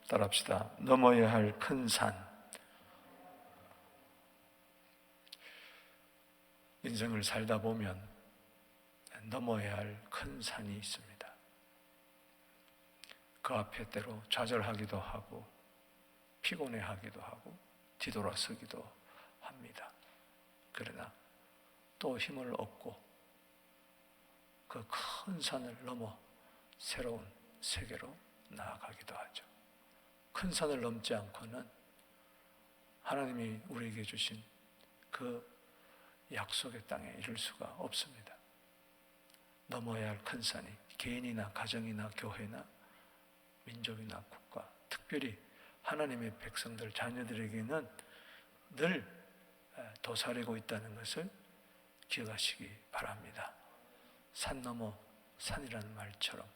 따라합시다. 넘어야 할 큰 산. 인생을 살다 보면 넘어야 할 큰 산이 있습니다. 그 앞에 때로 좌절하기도 하고 피곤해하기도 하고 뒤돌아서기도 합니다. 그러나 또 힘을 얻고 그 큰 산을 넘어 새로운 세계로 나아가기도 하죠. 큰 산을 넘지 않고는 하나님이 우리에게 주신 그 약속의 땅에 이를 수가 없습니다. 넘어야 할 큰 산이 개인이나 가정이나 교회나 민족이나 국가, 특별히 하나님의 백성들, 자녀들에게는 늘 도사리고 있다는 것을 기억하시기 바랍니다. 산 넘어 산이라는 말처럼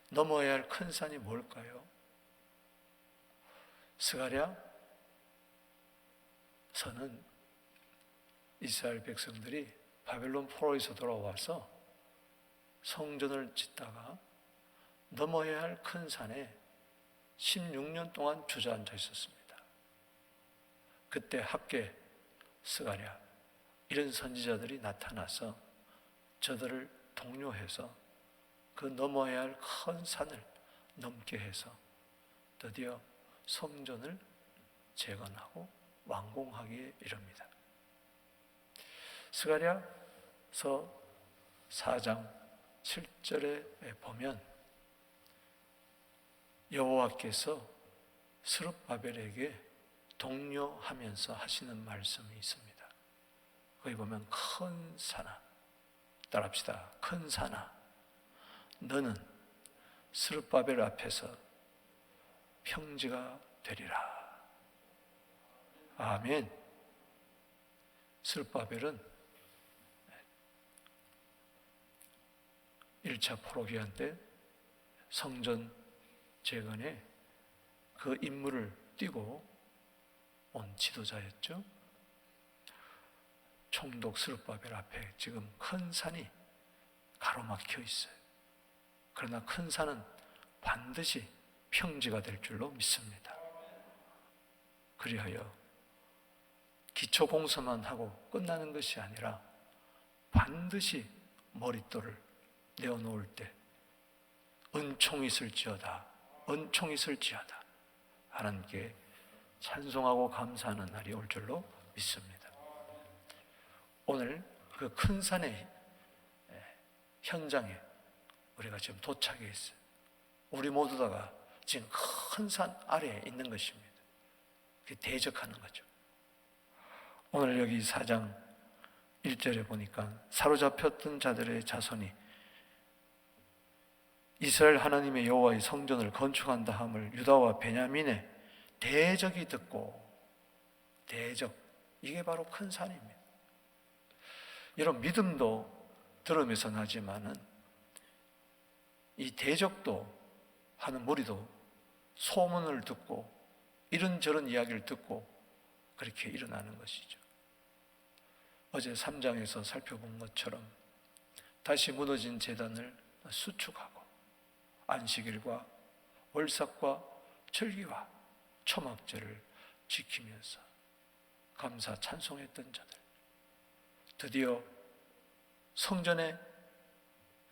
넘어야 할 큰 산이 뭘까요? 스가랴서는 이스라엘 백성들이 바벨론 포로에서 돌아와서 성전을 짓다가 넘어야 할 큰 산에 16년 동안 주저앉아 있었습니다. 그때 학개, 스가랴 이런 선지자들이 나타나서 저들을 독려해서 그 넘어야 할 큰 산을 넘게 해서 드디어 성전을 재건하고 완공하기에 이릅니다. 스가랴서 4장 7절에 보면 여호와께서 스룹바벨에게 독려하면서 하시는 말씀이 있습니다. 거기 보면 큰 산아, 따라합시다. 큰 산아, 너는 스룹바벨 앞에서 평지가 되리라. 아멘. 스룹바벨은 1차 포로기한 때 성전 재건에 그 임무를 띠고 온 지도자였죠. 총독 스룹바벨 앞에 지금 큰 산이 가로막혀 있어요. 그러나 큰 산은 반드시 평지가 될 줄로 믿습니다. 그리하여 기초 공사만 하고 끝나는 것이 아니라 반드시 머릿돌을 내어놓을 때 은총이 있을지어다, 은총이 있을지어다 하나님께 찬송하고 감사하는 날이 올 줄로 믿습니다. 오늘 그 큰 산의 현장에 우리가 지금 도착해 있어요. 우리 모두 다가 지금 큰 산 아래에 있는 것입니다. 그게 대적하는 거죠. 오늘 여기 4장 1절에 보니까 사로잡혔던 자들의 자손이 이스라엘 하나님의 여호와의 성전을 건축한다 함을 유다와 베냐민의 대적이 듣고, 대적, 이게 바로 큰 산입니다. 이런 믿음도 들으면서 나지만은 이 대적도 하는 무리도 소문을 듣고 이런저런 이야기를 듣고 그렇게 일어나는 것이죠. 어제 3장에서 살펴본 것처럼 다시 무너진 제단을 수축하고 안식일과 월삭과 절기와 초막절을 지키면서 감사 찬송했던 자들, 드디어 성전에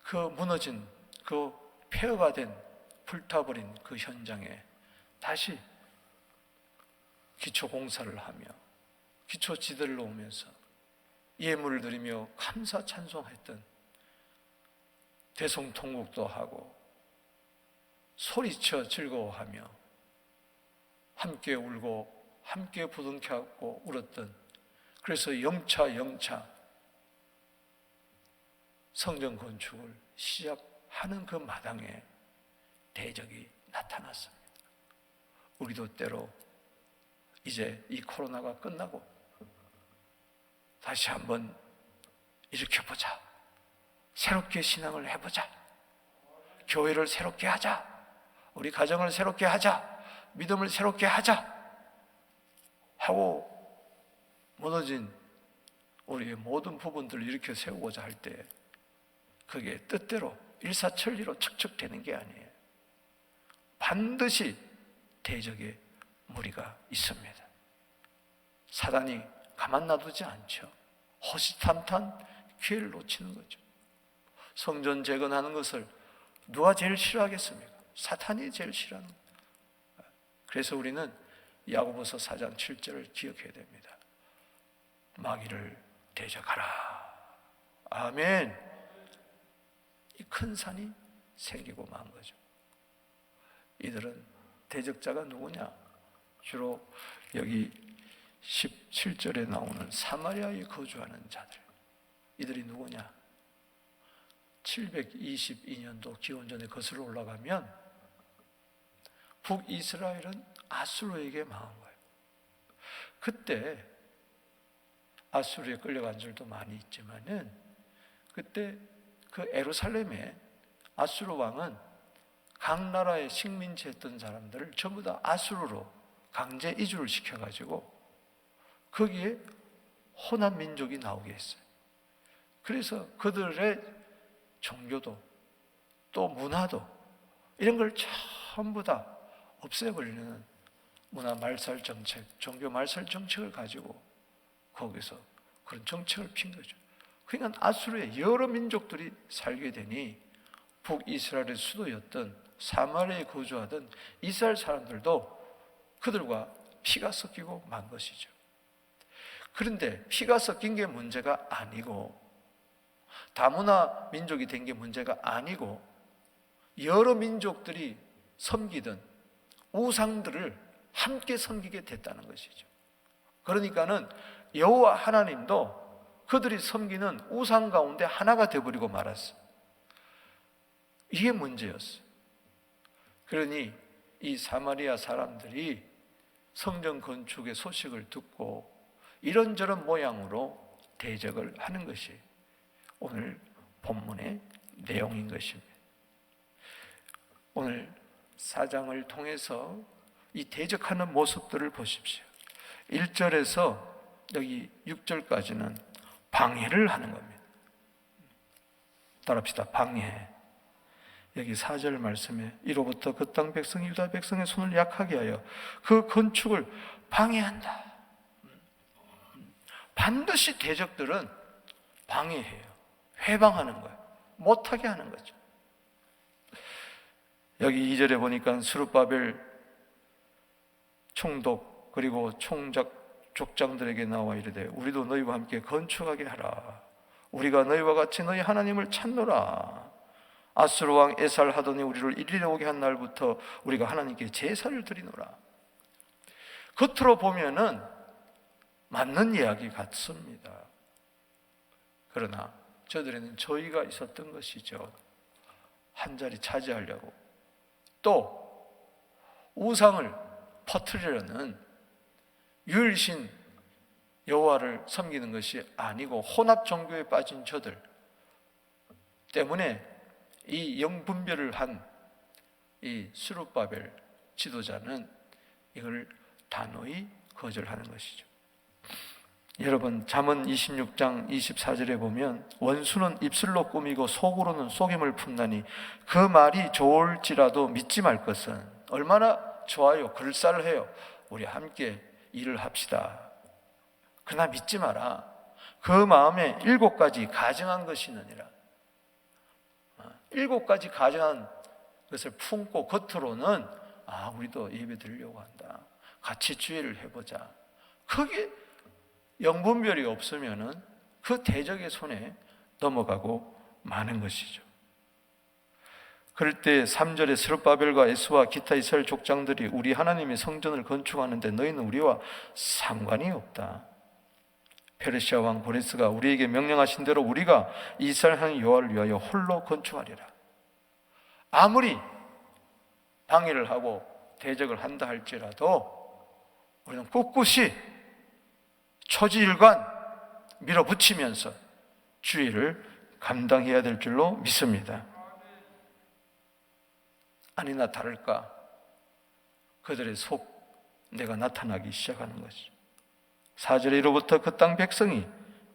그 무너진 그 폐허가 된 불타버린 그 현장에 다시 기초 공사를 하며 기초 지대를 놓으면서 예물을 드리며 감사 찬송했던, 대성통곡도 하고 소리쳐 즐거워하며 함께 울고 함께 부둥켜안고 울었던, 그래서 영차 성전 건축을 시작하는 그 마당에 대적이 나타났습니다. 우리도 때로 이제 이 코로나가 끝나고 다시 한번 일으켜보자, 새롭게 신앙을 해보자, 교회를 새롭게 하자, 우리 가정을 새롭게 하자, 믿음을 새롭게 하자 하고 무너진 우리의 모든 부분들을 일으켜 세우고자 할 때 그게 뜻대로 일사천리로 척척 되는 게 아니에요. 반드시 대적의 무리가 있습니다. 사단이 가만 놔두지 않죠. 호시탐탐 기회를 놓치는 거죠. 성전 재건하는 것을 누가 제일 싫어하겠습니까? 사탄이 제일 싫어하는 거예요. 그래서 우리는 야고보서 4장 7절을 기억해야 됩니다. 마귀를 대적하라. 아멘. 이 큰 산이 생기고 만 거죠. 이들은 대적자가 누구냐? 주로 여기 17절에 나오는 사마리아에 거주하는 자들. 이들이 누구냐? 722년도 기원전에 거슬러 올라가면 북이스라엘은 아수르에게 망한 거예요. 그때 아수르에 끌려간 줄도 많이 있지만은 그때 그 예루살렘에 아수르 왕은 각 나라에 식민지했던 사람들을 전부 다 아수르로 강제 이주를 시켜가지고 거기에 혼합 민족이 나오게 했어요. 그래서 그들의 종교도 또 문화도 이런 걸 전부 다 없애버리는 문화 말살 정책, 종교 말살 정책을 가지고 거기서 그런 정책을 핀 거죠. 그러니까 아수르에 여러 민족들이 살게 되니 북이스라엘의 수도였던 사마리아에 거주하던 이스라엘 사람들도 그들과 피가 섞이고 만 것이죠. 그런데 피가 섞인 게 문제가 아니고 다문화 민족이 된 게 문제가 아니고 여러 민족들이 섬기던 우상들을 함께 섬기게 됐다는 것이죠. 그러니까는 여호와 하나님도 그들이 섬기는 우상 가운데 하나가 되어버리고 말았어요. 이게 문제였어요. 그러니 이 사마리아 사람들이 성전 건축의 소식을 듣고 이런저런 모양으로 대적을 하는 것이 오늘 본문의 내용인 것입니다. 오늘 4장을 통해서 이 대적하는 모습들을 보십시오. 1절에서 여기 6절까지는 방해를 하는 겁니다. 따라합시다. 방해. 여기 4절 말씀에 이로부터 그 땅 백성이 유다 백성의 손을 약하게 하여 그 건축을 방해한다. 반드시 대적들은 방해해요. 회방하는 거예요. 못하게 하는 거죠. 여기 2절에 보니까 스룹바벨 총독 그리고 족장들에게 나와 이르되 우리도 너희와 함께 건축하게 하라. 우리가 너희와 같이 너희 하나님을 찾노라. 아수르 왕 에살하더니 우리를 이리로 오게 한 날부터 우리가 하나님께 제사를 드리노라. 겉으로 보면은 맞는 이야기 같습니다. 그러나 저들에는 저희가 있었던 것이죠. 한 자리 차지하려고 또 우상을 퍼뜨리려는 유일신 여호와를 섬기는 것이 아니고 혼합 종교에 빠진 저들 때문에 이 영분별을 한 이 스룹바벨 지도자는 이걸 단호히 거절하는 것이죠. 여러분 잠언 26장 24절에 보면 원수는 입술로 꾸미고 속으로는 속임을 품나니 그 말이 좋을지라도 믿지 말 것은 얼마나 좋아요. 글쌀해요. 우리 함께 일을 합시다. 그러나 믿지 마라. 그 마음에 7가지 가증한 것이 있느니라. 7가지 가증한 것을 품고 겉으로는 우리도 예배 드리려고 한다. 같이 주의를 해보자. 그게 영분별이 없으면은 그 대적의 손에 넘어가고 마는 것이죠. 그럴 때 3절에 스룹바벨과 에스와 기타 이스라엘 족장들이 우리 하나님의 성전을 건축하는데 너희는 우리와 상관이 없다. 페르시아 왕 고레스가 우리에게 명령하신 대로 우리가 이스라엘 하나님 여호와를 위하여 홀로 건축하리라. 아무리 방해를 하고 대적을 한다 할지라도 우리는 꿋꿋이 초지일관 밀어붙이면서 주의를 감당해야 될 줄로 믿습니다. 아니나 다를까 그들의 속내가 나타나기 시작하는 것이죠. 4절에 이로부터 그 땅 백성이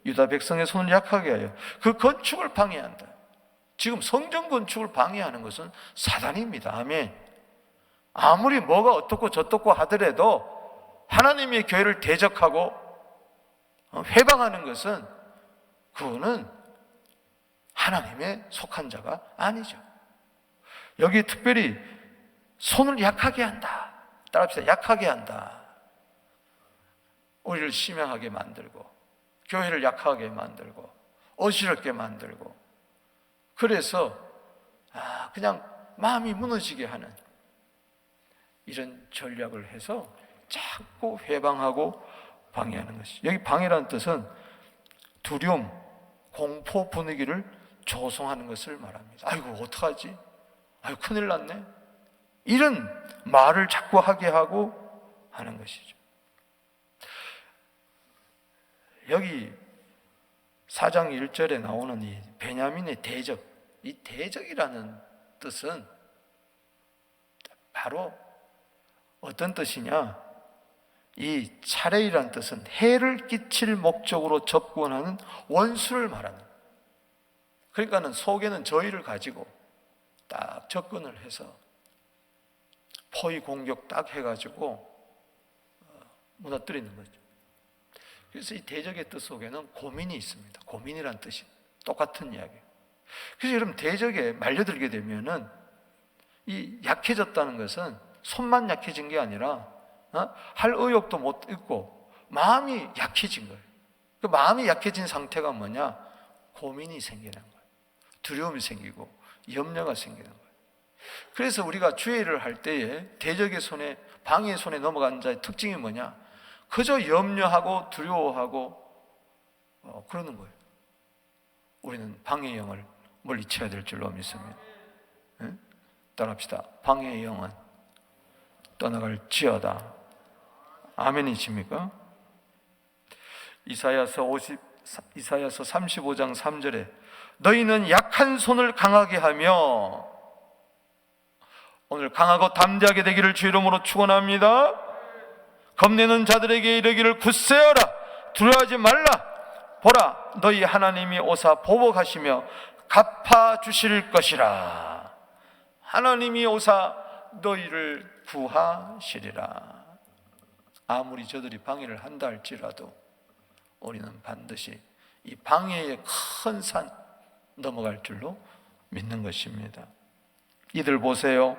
유다 백성의 손을 약하게 하여 그 건축을 방해한다. 지금 성전 건축을 방해하는 것은 사단입니다. 아멘. 아무리 뭐가 어떻고 저떻고 하더라도 하나님의 교회를 대적하고 회방하는 것은 그거는 하나님의 속한 자가 아니죠. 여기 특별히 손을 약하게 한다. 따라합시다. 약하게 한다. 우리를 심양하게 만들고 교회를 약하게 만들고 어지럽게 만들고 그래서 그냥 마음이 무너지게 하는 이런 전략을 해서 자꾸 회방하고 방해하는 것이. 여기 방해라는 뜻은 두려움, 공포 분위기를 조성하는 것을 말합니다. 아이고 어떡하지? 아이고 큰일 났네. 이런 말을 자꾸 하게 하고 하는 것이죠. 여기 4장 1절에 나오는 이 베냐민의 대적, 이 대적이라는 뜻은 바로 어떤 뜻이냐? 이 차례이라는 뜻은 해를 끼칠 목적으로 접근하는 원수를 말하는. 그러니까는 속에는 저희를 가지고 딱 접근을 해서 포위 공격 딱 해가지고 무너뜨리는 거죠. 그래서 이 대적의 뜻 속에는 고민이 있습니다. 고민이란 뜻이 똑같은 이야기예요. 그래서 여러분 대적에 말려들게 되면은 이 약해졌다는 것은 손만 약해진 게 아니라 할 의욕도 못 있고 마음이 약해진 거예요. 그 마음이 약해진 상태가 뭐냐? 고민이 생기는 거예요. 두려움이 생기고 염려가 생기는 거예요. 그래서 우리가 주의를 할 때에 대적의 손에 방해의 손에 넘어간 자의 특징이 뭐냐? 그저 염려하고 두려워하고 그러는 거예요. 우리는 방해의 영을 물리쳐야 될 줄로 믿습니다. 네? 따라합시다. 방해의 영은 떠나갈지어다. 아멘이십니까? 이사야서 35장 3절에 너희는 약한 손을 강하게 하며, 오늘 강하고 담대하게 되기를 주 이름으로 축원합니다. 겁내는 자들에게 이르기를 굳세어라, 두려워하지 말라. 보라, 너희 하나님이 오사 보복하시며 갚아주실 것이라. 하나님이 오사 너희를 구하시리라. 아무리 저들이 방해를 한다 할지라도 우리는 반드시 이 방해의 큰 산 넘어갈 줄로 믿는 것입니다. 이들 보세요.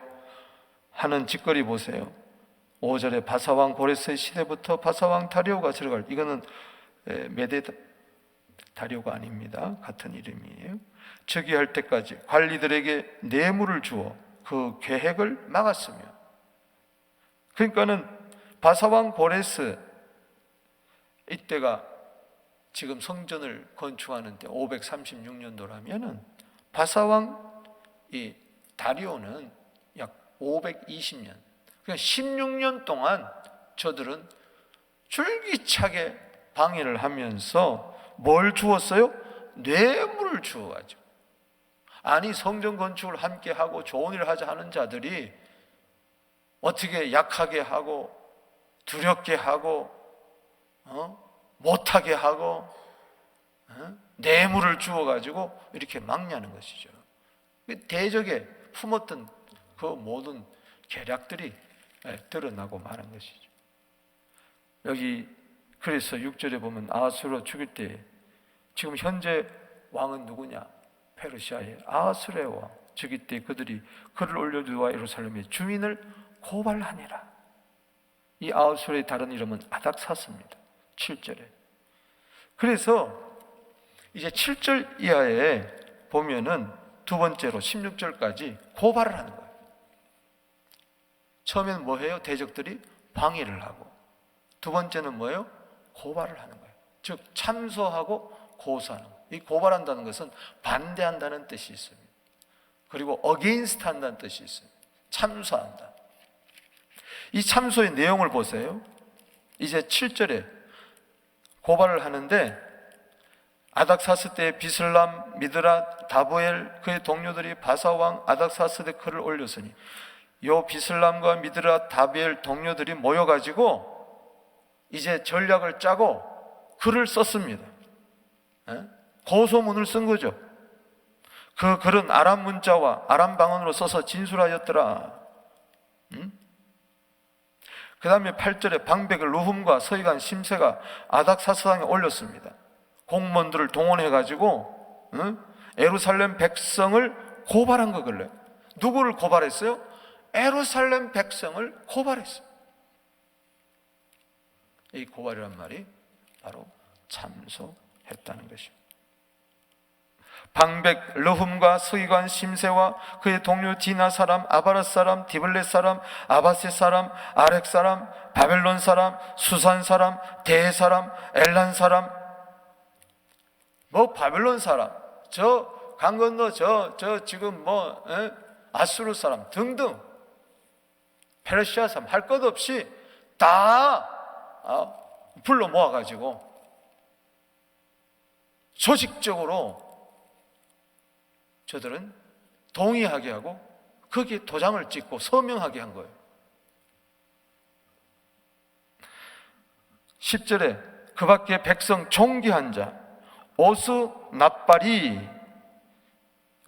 하는 짓거리 보세요. 5절에 바사왕 고레스의 시대부터 바사왕 다리오가 들어갈, 이거는 메데 다리오가 아닙니다. 같은 이름이에요. 즉위할 때까지 관리들에게 뇌물을 주어 그 계획을 막았으며, 그러니까는 바사왕 고레스 이때가 지금 성전을 건축하는 때 536년도라면은 바사왕 이 다리오는 약 520년, 그러니까 16년 동안 저들은 줄기차게 방해를 하면서 뭘 주었어요? 뇌물을 주어가지고. 아니 성전 건축을 함께 하고 좋은 일을 하자 하는 자들이 어떻게 약하게 하고 두렵게 하고 못하게 하고 뇌물을 주어가지고 이렇게 막냐는 것이죠. 대적에 품었던 그 모든 계략들이 드러나고 마는 것이죠. 여기 그래서 6절에 보면 아하스로 죽일 때 지금 현재 왕은 누구냐? 페르시아의 아하스의 왕. 죽일 때 그들이 그를 올려두어 예루살렘의 주민을 고발하니라. 이 아하스의 다른 이름은 아닥사스입니다. 7절에. 그래서 이제 7절 이하에 보면은 두 번째로 16절까지 고발을 하는 거예요. 처음에는 뭐 해요? 대적들이 방해를 하고, 두 번째는 뭐예요? 고발을 하는 거예요. 즉 참소하고 고소하는 거예요. 이 고발한다는 것은 반대한다는 뜻이 있습니다. 그리고 against 한다는 뜻이 있습니다. 참소한다. 이 참소의 내용을 보세요. 이제 7절에 고발을 하는데, 아닥사스 때 비슬람, 미드라, 다보엘 그의 동료들이 바사왕 아닥사스 때 글을 올렸으니, 요 비슬람과 미드라, 다보엘 동료들이 모여가지고 이제 전략을 짜고 글을 썼습니다. 고소문을 쓴 거죠. 그 글은 아람 문자와 아람 방언으로 써서 진술하였더라. 그 다음에 8절에 방백을 르훔과 서기관 심세가 아닥사스당에 올렸습니다. 공무원들을 동원해가지고 예루살렘 백성을 고발한 거 걸려요. 누구를 고발했어요? 예루살렘 백성을 고발했어요. 이 고발이란 말이 바로 참소했다는 것입니다. 방백 르훔과 서기관 심세와 그의 동료 디나 사람, 아바라 사람, 디블렛 사람, 아바세 사람, 아렉 사람, 바벨론 사람, 수산 사람, 대 사람, 엘란 사람, 바벨론 사람, 저 강 건너 저 지금 아수르 사람 등등 페르시아 사람 할 것 없이 다 불러 모아가지고 조직적으로 저들은 동의하게 하고 거기에 도장을 찍고 서명하게 한 거예요. 10절에 그 밖에 백성 존귀한 자 오수 납발이,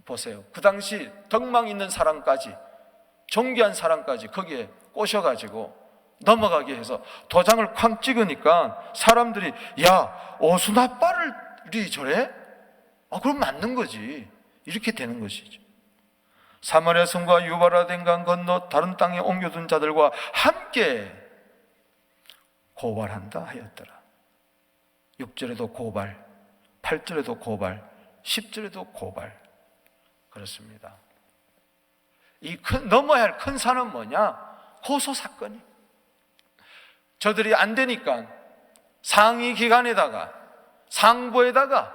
보세요, 그 당시 덕망 있는 사람까지, 존귀한 사람까지 거기에 꼬셔가지고 넘어가게 해서 도장을 쾅 찍으니까 사람들이 야, 오수 납발이 저래? 그럼 맞는 거지. 이렇게 되는 것이죠. 사마리아 성과 유바라된 강 건너 다른 땅에 옮겨둔 자들과 함께 고발한다 하였더라. 6절에도 고발, 8절에도 고발, 10절에도 고발. 그렇습니다. 이 넘어야 할 큰 산은 뭐냐? 고소사건이. 저들이 안 되니까 상위 기관에다가, 상부에다가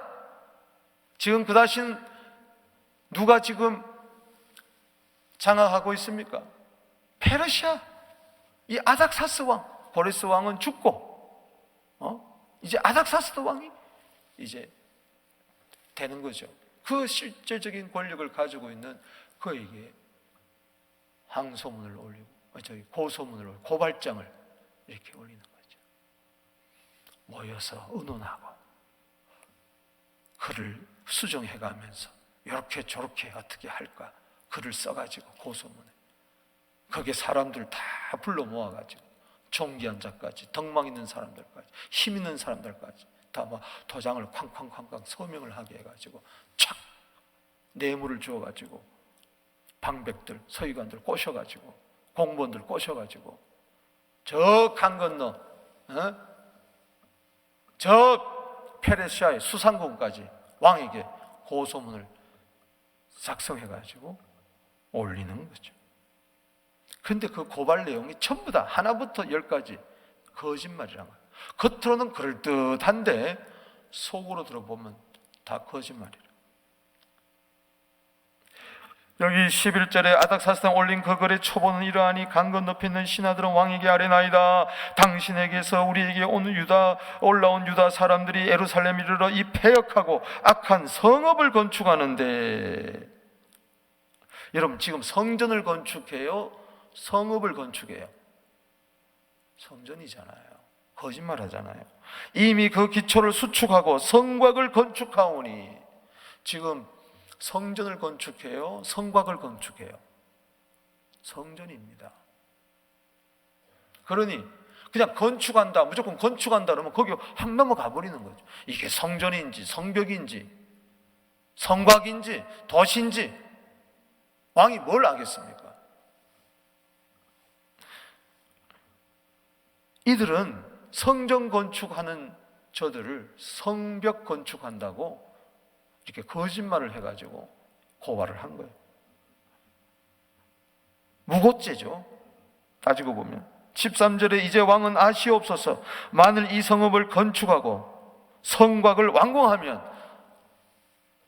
지금 그 대신 누가 지금 장악하고 있습니까? 페르시아. 이 아닥사스 왕, 고레스 왕은 죽고 이제 아닥사스 왕이 이제 되는 거죠. 그 실제적인 권력을 가지고 있는 그에게 항소문을 올리고 고소문을 올리고 고발장을 이렇게 올리는 거죠. 모여서 의논하고 그를 수정해가면서 이렇게 저렇게 어떻게 할까 글을 써가지고 고소문에 거기에 사람들 다 불러 모아가지고 존귀한 자까지 덕망 있는 사람들까지 힘 있는 사람들까지 다 막 도장을 쾅쾅쾅쾅 서명을 하게 해가지고 촥 뇌물을 주어가지고 방백들 서기관들 꼬셔가지고 공무원들 꼬셔가지고 저 강 건너 저 페르시아의 수상궁까지 왕에게 고소문을 작성해가지고 올리는 거죠. 근데 그 고발 내용이 전부 다 하나부터 열까지 거짓말이란 거예요. 겉으로는 그럴듯한데 속으로 들어보면 다 거짓말이라. 여기 11절에 아닥사스당 올린 그 글의 초본은 이러하니 강 건너편 있는 신하들은 왕에게 아뢰나이다. 당신에게서 우리에게 올라온 유다 사람들이 예루살렘에 이르러 이 패역하고 악한 성읍을 건축하는데, 여러분 지금 성전을 건축해요? 성읍을 건축해요? 성전이잖아요. 거짓말 하잖아요. 이미 그 기초를 수축하고 성곽을 건축하오니, 지금 성전을 건축해요? 성곽을 건축해요? 성전입니다. 그러니 그냥 건축한다, 무조건 건축한다 그러면 거기 확 넘어가 버리는 거죠. 이게 성전인지 성벽인지 성곽인지 도시인지 왕이 뭘 알겠습니까? 이들은 성전 건축하는 저들을 성벽 건축한다고 이렇게 거짓말을 해가지고 고발을 한 거예요. 무고죄죠. 따지고 보면 13절에 이제 왕은 아시옵소서, 만일 이 성읍을 건축하고 성곽을 완공하면,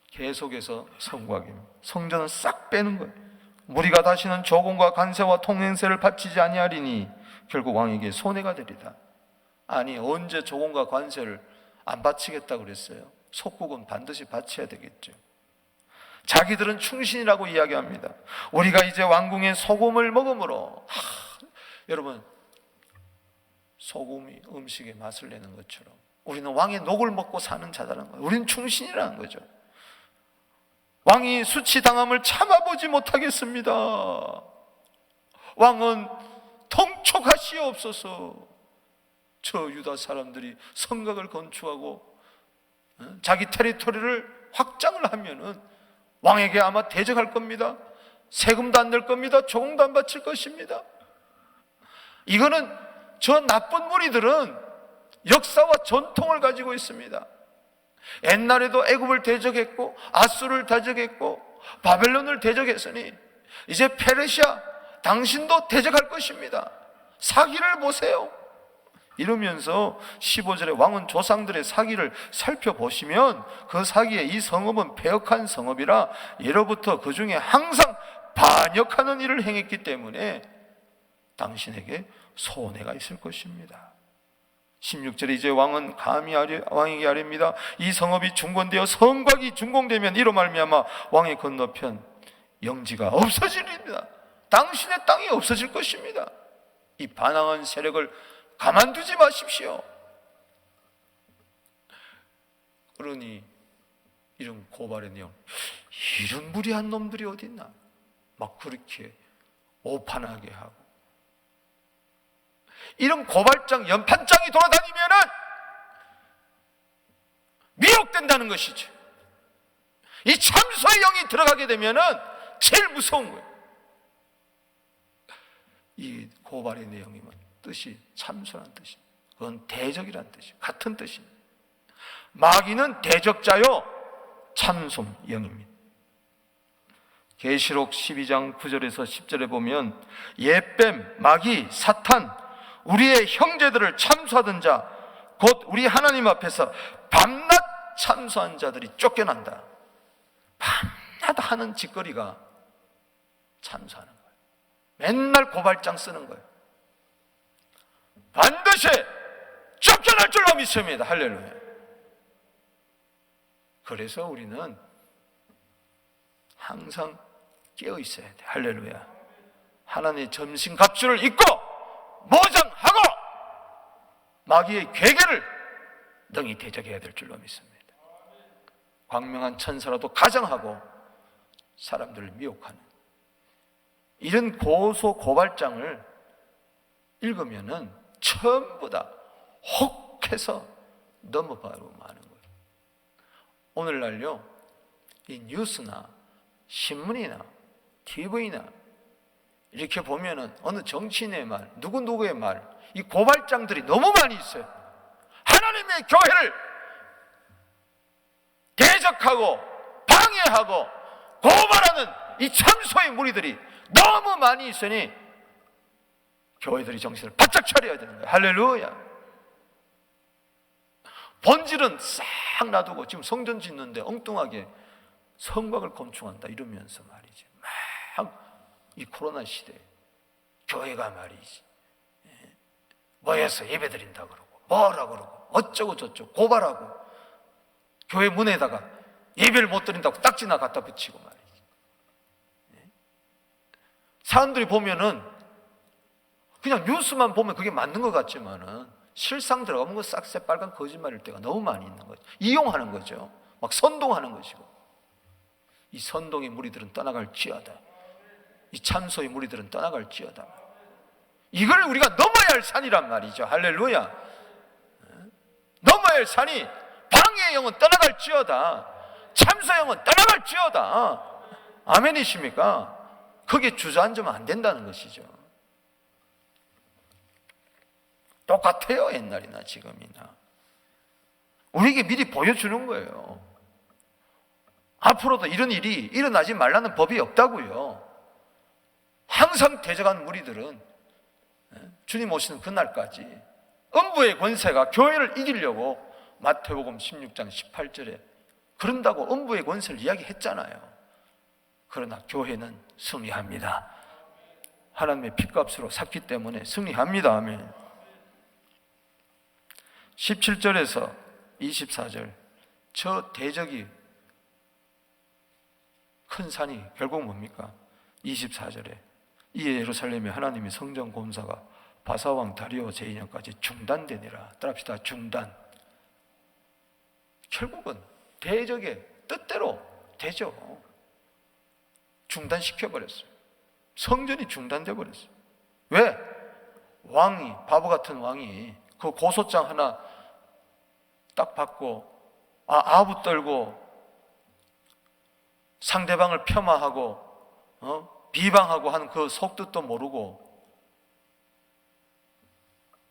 계속해서 성곽입니다. 성전은 싹 빼는 거예요. 무리가 다시는 조공과 관세와 통행세를 바치지 아니하리니 결국 왕에게 손해가 되리다. 아니, 언제 조공과 관세를 안 바치겠다고 그랬어요? 속국은 반드시 바쳐야 되겠죠. 자기들은 충신이라고 이야기합니다. 우리가 이제 왕궁의 소금을 먹음으로, 여러분 소금이 음식에 맛을 내는 것처럼 우리는 왕의 녹을 먹고 사는 자라는 거예요. 우리는 충신이라는 거죠. 왕이 수치당함을 참아보지 못하겠습니다. 왕은 통촉하시옵소서. 저 유다 사람들이 성곽을 건축하고 자기 테리토리를 확장을 하면은 왕에게 아마 대적할 겁니다. 세금도 안 낼 겁니다. 조공도 안 바칠 것입니다. 이거는 저 나쁜 무리들은 역사와 전통을 가지고 있습니다. 옛날에도 애굽을 대적했고 아수르를 대적했고 바벨론을 대적했으니 이제 페르시아 당신도 대적할 것입니다. 사기를 보세요. 이러면서 15절에 왕은 조상들의 사기를 살펴보시면 그 사기에 이 성읍은 패역한 성읍이라 예로부터 그 중에 항상 반역하는 일을 행했기 때문에 당신에게 손해가 있을 것입니다. 16절에 이제 왕은 감히 왕에게 아뢰입니다. 이 성읍이 중건되어 성곽이 준공되면 이로 말미암아 왕의 건너편 영지가 없어지리입니다. 당신의 땅이 없어질 것입니다. 이 반항한 세력을 가만두지 마십시오. 그러니 이런 고발의 내용, 이런 무리한 놈들이 어디 있나? 막 그렇게 오판하게 하고, 이런 고발장, 연판장이 돌아다니면은 미혹된다는 것이죠. 이 참소의 영이 들어가게 되면은 제일 무서운 거예요. 이 고발의 내용이 뜻이 참소란 뜻입니다. 그건 대적이란 뜻이에요. 같은 뜻입니다. 마귀는 대적자요, 참소 영입니다. 계시록 12장 9절에서 10절에 보면 옛뱀, 마귀, 사탄, 우리의 형제들을 참소하던 자, 곧 우리 하나님 앞에서 밤낮 참소한 자들이 쫓겨난다. 밤낮 하는 짓거리가 참소하는 거예요. 맨날 고발장 쓰는 거예요. 반드시 쫓겨날 줄로 믿습니다. 할렐루야. 그래서 우리는 항상 깨어 있어야 돼. 할렐루야. 하나님의 점심갑주를 입고 모장하고 마귀의 괴계를 능히 대적해야 될 줄로 믿습니다. 광명한 천사라도 가장하고 사람들을 미혹하는 이런 고소 고발장을 읽으면은 전부 다 혹해서 넘어가고 마는 거예요. 오늘날요, 이 뉴스나 신문이나 TV나 이렇게 보면은 어느 정치인의 말, 누구의 말, 이 고발장들이 너무 많이 있어요. 하나님의 교회를 대적하고 방해하고 고발하는 이 참소의 무리들이 너무 많이 있으니 교회들이 정신을 바짝 차려야 되는 거예요. 할렐루야. 본질은 싹 놔두고 지금 성전 짓는데 엉뚱하게 성곽을 건축한다 이러면서 말이지, 막 이 코로나 시대에 교회가 말이지 모여서 예배 드린다 그러고 뭐라 그러고 어쩌고 저쩌고 고발하고 교회 문에다가 예배를 못 드린다고 딱지나 갖다 붙이고 말이지. 사람들이 보면은 그냥 뉴스만 보면 그게 맞는 것 같지만은 실상 들어가면 그 싹새 빨간 거짓말일 때가 너무 많이 있는 거죠. 이용하는 거죠. 막 선동하는 것이고. 이 선동의 무리들은 떠나갈지어다. 이 참소의 무리들은 떠나갈지어다. 이걸 우리가 넘어야 할 산이란 말이죠. 할렐루야. 넘어야 할 산이 방해의 영은 떠나갈지어다. 참소의 영은 떠나갈지어다. 아멘이십니까? 거기에 주저앉으면 안 된다는 것이죠. 똑같아요. 옛날이나 지금이나. 우리에게 미리 보여주는 거예요. 앞으로도 이런 일이 일어나지 말라는 법이 없다고요. 항상 대적한 무리들은 주님 오시는 그날까지 음부의 권세가 교회를 이기려고 마태복음 16장 18절에 그런다고 음부의 권세를 이야기했잖아요. 그러나 교회는 승리합니다. 하나님의 핏값으로 샀기 때문에 승리합니다. 아멘. 17절에서 24절, 저 대적이 큰 산이 결국 뭡니까? 24절에 이에 예루살렘에 하나님의 성전 공사가 바사왕 다리오 제2년까지 중단되니라. 따라합시다. 중단. 결국은 대적의 뜻대로 되죠. 중단시켜버렸어요. 성전이 중단돼 버렸어요. 왜? 왕이, 바보 같은 왕이 그 고소장 하나 딱 받고 아부 떨고 상대방을 폄하하고 비방하고 하는 그 속뜻도 모르고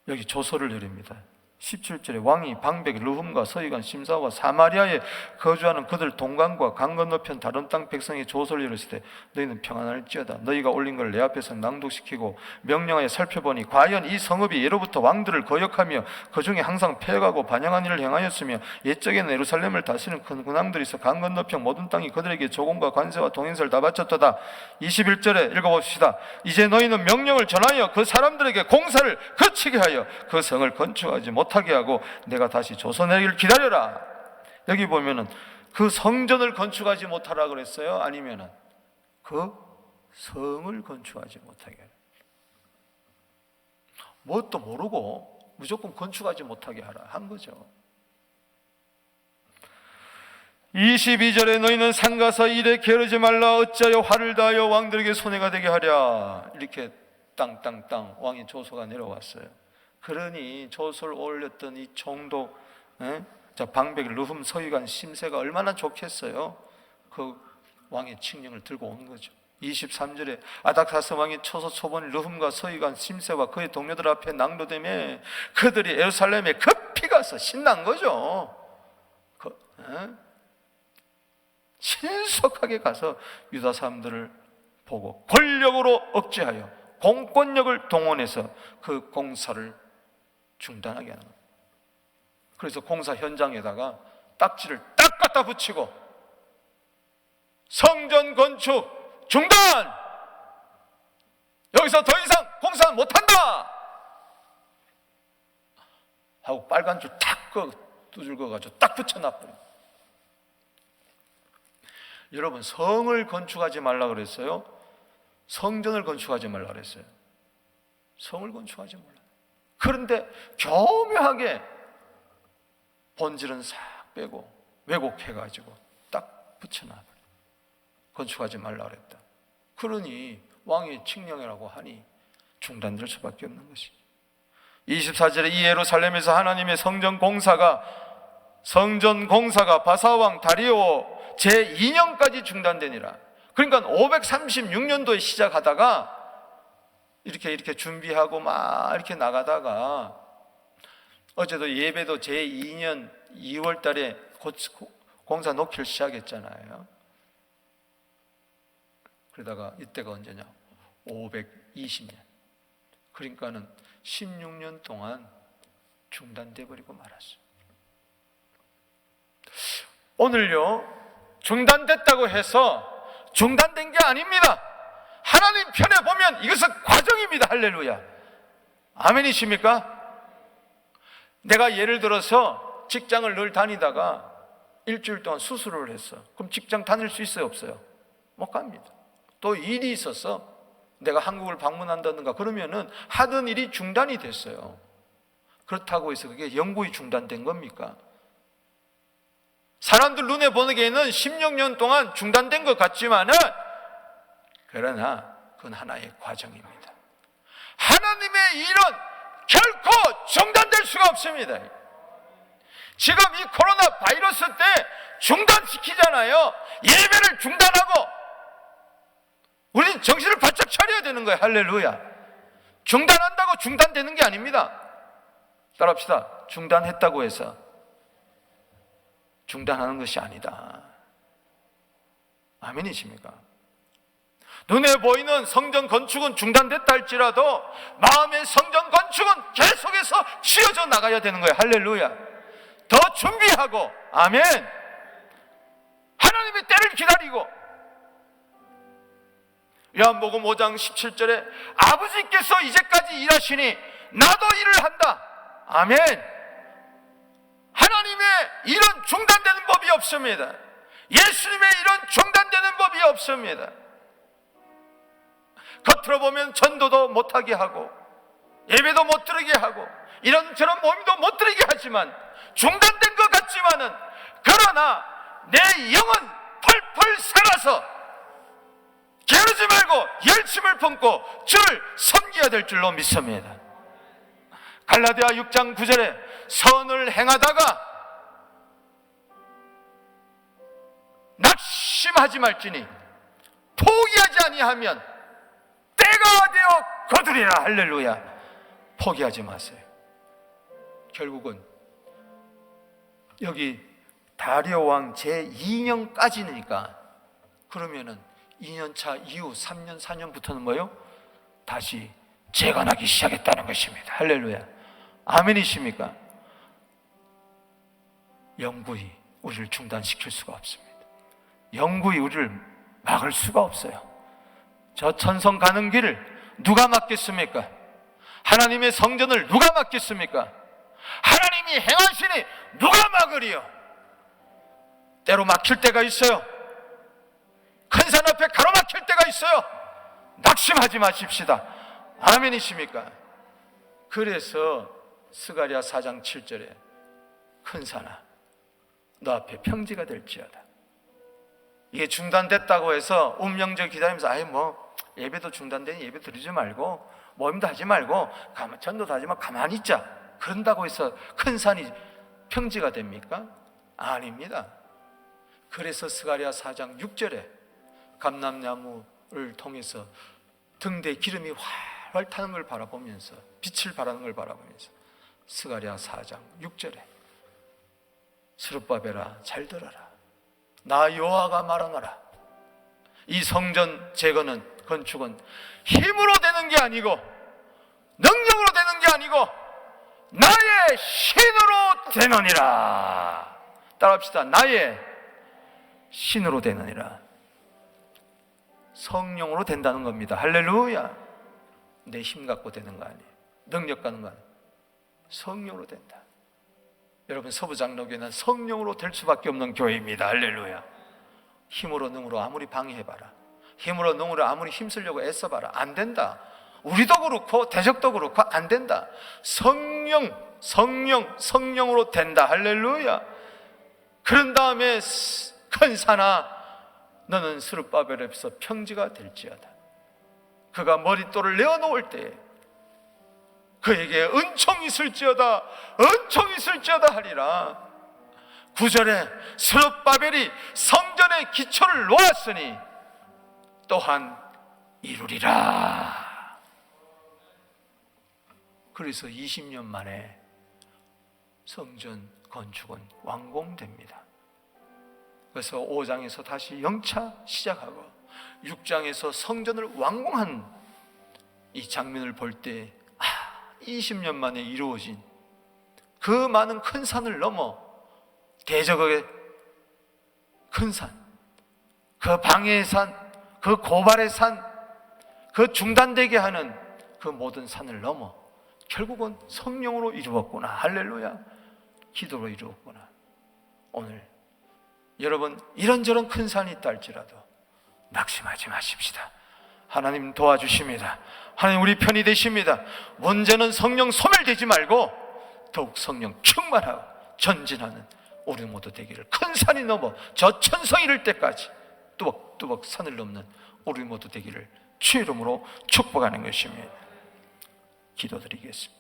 여기 조서를 내립니다. 17절에 왕이 방백 르훔과 서기관 심사와 사마리아에 거주하는 그들 동강과 강 건너편 다른 땅 백성이 조서를 이르시되 너희는 평안할지어다. 너희가 올린 걸 내 앞에서 낭독시키고 명령하여 살펴보니 과연 이 성읍이 예로부터 왕들을 거역하며 그 중에 항상 패가고 반영한 일을 행하였으며 옛적에는 예루살렘을 다스리는 큰 군왕들이 있어 강 건너편 모든 땅이 그들에게 조공과 관세와 동행사를 다 바쳤도다. 21절에 읽어봅시다. 이제 너희는 명령을 전하여 그 사람들에게 공사를 그치게 하여 그 성을 건축하지 못하게 하고 내가 다시 조서내기를 기다려라. 여기 보면은 그 성전을 건축하지 못하라 그랬어요? 아니면은 그 성을 건축하지 못하게 하라. 뭣도 모르고 무조건 건축하지 못하게 하라 한 거죠. 22절에 너희는 상가서 일에 게으르지 말라. 어찌하여 화를 다하여 왕들에게 손해가 되게 하랴. 이렇게 땅땅땅 왕의 조서가 내려왔어요. 그러니 조서를 올렸던 이 총독 방백 르훔 서기관 심세가 얼마나 좋겠어요. 그 왕의 칙령을 들고 온 거죠. 23절에 아닥사스 왕이 초소초본 르훔과 서기관 심세와 그의 동료들 앞에 낭도되며 그들이 예루살렘에 급히 가서 신난 거죠. 신속하게 가서 유다 사람들을 보고 권력으로 억제하여 공권력을 동원해서 그 공사를 중단하게 하는 거예요. 그래서 공사 현장에다가 딱지를 딱 갖다 붙이고 성전 건축 중단! 여기서 더 이상 공사는 못한다! 하고 빨간 줄 탁 두줄 그어가지고 딱 붙여놔버려요. 여러분, 성을 건축하지 말라 그랬어요? 성전을 건축하지 말라 그랬어요? 성을 건축하지 말라. 그런데 교묘하게 본질은 싹 빼고 왜곡해가지고 딱 붙여놔버려. 건축하지 말라 그랬다. 그러니 왕의 칙령이라고 하니 중단될 수밖에 없는 것이. 24절에 이 예루살렘에서 하나님의 성전 공사가 바사왕 다리오 제2년까지 중단되니라. 그러니까 536년도에 시작하다가 이렇게 준비하고 막 이렇게 나가다가 어제도 예배도 제2년 2월 달에 공사 놓기를 시작했잖아요. 그러다가 이때가 언제냐? 520년. 그러니까는 16년 동안 중단돼 버리고 말았어요. 오늘요, 중단됐다고 해서 중단된 게 아닙니다. 하나님 편에 보면 이것은 과정입니다. 할렐루야. 아멘이십니까? 내가 예를 들어서 직장을 늘 다니다가 일주일 동안 수술을 했어. 그럼 직장 다닐 수 있어요? 없어요? 못 갑니다. 또 일이 있어서 내가 한국을 방문한다든가 그러면은 하던 일이 중단이 됐어요. 그렇다고 해서 그게 영구히 중단된 겁니까? 사람들 눈에 보기에는 16년 동안 중단된 것 같지만은 그러나 그건 하나의 과정입니다. 하나님의 일은 결코 중단될 수가 없습니다. 지금 이 코로나 바이러스 때 중단시키잖아요. 예배를 중단하고 우리는 정신을 바짝 차려야 되는 거예요. 할렐루야. 중단한다고 중단되는 게 아닙니다. 따라합시다. 중단했다고 해서 중단하는 것이 아니다. 아멘이십니까? 눈에 보이는 성전 건축은 중단됐다 할지라도 마음의 성전 건축은 계속해서 치어져 나가야 되는 거예요. 할렐루야. 더 준비하고, 아멘. 하나님의 때를 기다리고. 요한복음 5장 17절에 아버지께서 이제까지 일하시니 나도 일을 한다. 아멘. 하나님의 일은 중단되는 법이 없습니다. 예수님의 일은 중단되는 법이 없습니다. 겉으로 보면 전도도 못하게 하고 예배도 못 드리게 하고 이런저런 모임도 못 드리게 하지만 중단된 것 같지만은 그러나 내 영은 펄펄 살아서 게으르지 말고 열심을 품고 주를 섬겨야 될 줄로 믿습니다. 갈라디아 6장 9절에 선을 행하다가 낙심하지 말지니 포기하지 아니하면 때가 되어 거두리라. 할렐루야. 포기하지 마세요. 결국은 여기 다리오 왕 제2년까지니까 그러면은 2년차 이후 3년 4년부터는 뭐요? 다시 재건하기 시작했다는 것입니다. 할렐루야. 아멘이십니까? 영구히 우리를 중단시킬 수가 없습니다. 영구히 우리를 막을 수가 없어요. 저 천성 가는 길을 누가 막겠습니까? 하나님의 성전을 누가 막겠습니까? 하나님이 행하시니 누가 막으리요? 때로 막힐 때가 있어요. 큰 산 앞에 가로막힐 때가 있어요. 낙심하지 마십시다. 아멘이십니까? 그래서 스가랴 4장 7절에 큰 산아 너 앞에 평지가 될지어다. 이게 중단됐다고 해서 운명적 기다리면서 아예 뭐 예배도 중단되니 예배 드리지 말고 모임도 하지 말고 전도도 하지 말고 가만히 있자, 그런다고 해서 큰 산이 평지가 됩니까? 아닙니다. 그래서 스가랴 4장 6절에 감람나무를 통해서 등대에 기름이 활활 타는 걸 바라보면서, 빛을 발하는 걸 바라보면서 스가랴 4장 6절에 스룹바벨아 잘 들어라. 나 여호와가 말하노라. 이 성전 재건은, 건축은 힘으로 되는 게 아니고 능력으로 되는 게 아니고 나의 신으로 되느니라. 따라합시다. 나의 신으로 되느니라. 성령으로 된다는 겁니다. 할렐루야. 내 힘 갖고 되는 거 아니에요. 능력 갖는 거 아니에요. 성령으로 된다. 여러분, 서부장로교회는 성령으로 될 수밖에 없는 교회입니다. 할렐루야. 힘으로 능으로 아무리 방해해봐라, 힘으로 능으로 아무리 힘쓰려고 애써봐라, 안 된다. 우리도 그렇고 대적도 그렇고 안 된다. 성령으로 된다. 할렐루야. 그런 다음에 큰 산아 너는 스룹바벨에서 평지가 될지어다. 그가 머릿돌을 내어놓을 때에 그에게 은총이 있을지어다, 은총이 있을지어다 하리라. 9절에 스룹바벨이 성전의 기초를 놓았으니 또한 이루리라. 그래서 20년 만에 성전 건축은 완공됩니다. 그래서 5장에서 다시 영차 시작하고 6장에서 성전을 완공한 이 장면을 볼 때 20년 만에 이루어진 그 많은 큰 산을 넘어 대적의 큰 산, 그 방해의 산, 그 고발의 산, 그 중단되게 하는 그 모든 산을 넘어 결국은 성령으로 이루었구나. 할렐루야. 기도로 이루었구나. 오늘 여러분, 이런저런 큰 산이 있다 할지라도 낙심하지 마십시다. 하나님 도와주십니다. 하나님 우리 편이 되십니다. 문제는 성령 소멸되지 말고 더욱 성령 충만하고 전진하는 우리 모두 되기를, 큰 산이 넘어 저 천성 이를 때까지 뚜벅뚜벅 산을 넘는 우리 모두 되기를 주의 이름으로 축복하는 것입니다. 기도드리겠습니다.